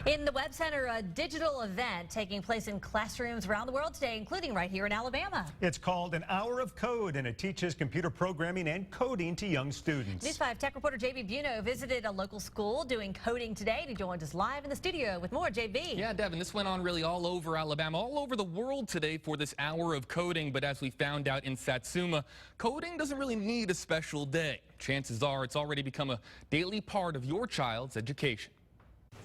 In the Web Center, a digital event taking place in classrooms around the world today, including right here in Alabama. It's called An Hour of Code, and it teaches computer programming and coding to young students. News 5 tech reporter JB Buno visited a local school doing coding today. He joined us live in the studio with more. JB. Yeah, Devin, this went on really all over Alabama, all over the world today for this hour of coding. But as we found out in Satsuma, coding doesn't really need a special day. Chances are it's already become a daily part of your child's education.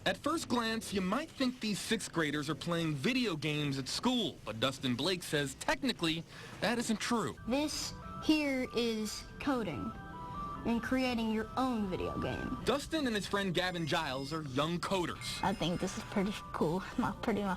At first glance, you might think these sixth graders are playing video games at school, but Dustin Blake says technically that isn't true. This here is coding and creating your own video game. Dustin and his friend Gavin Giles are young coders. I think this is pretty cool, my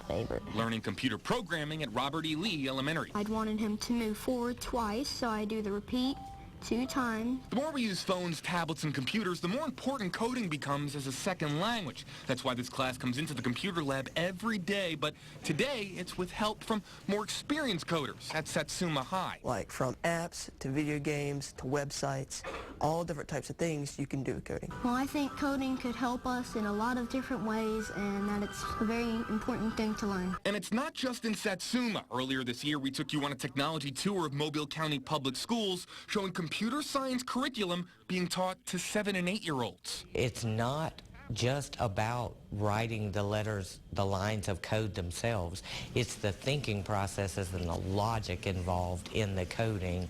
favorite. Learning computer programming at Robert E. Lee Elementary. I'd wanted him to move forward twice, so I do the repeat 2 times. The more we use phones, tablets, and computers, the more important coding becomes as a second language. That's why this class comes into the computer lab every day, but today it's with help from more experienced coders at Satsuma High. Like from apps to video games to websites, all different types of things you can do with coding. Well, I think coding could help us in a lot of different ways, and that it's a very important thing to learn. And it's not just in Satsuma. Earlier this year, we took you on a technology tour of Mobile County Public Schools, showing computer science curriculum being taught to 7- and 8-year-olds. It's not just about writing the letters, the lines of code themselves. It's the thinking processes and the logic involved in the coding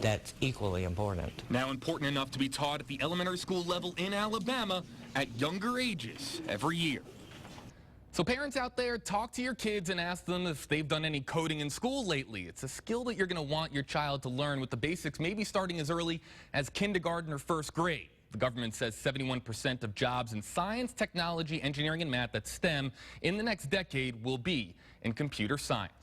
that's equally important. Now important enough to be taught at the elementary school level in Alabama at younger ages every year. So parents out there, talk to your kids and ask them if they've done any coding in school lately. It's a skill that you're going to want your child to learn with the basics, maybe starting as early as kindergarten or first grade. The government says 71% of jobs in science, technology, engineering, and math, that's STEM, in the next decade will be in computer science.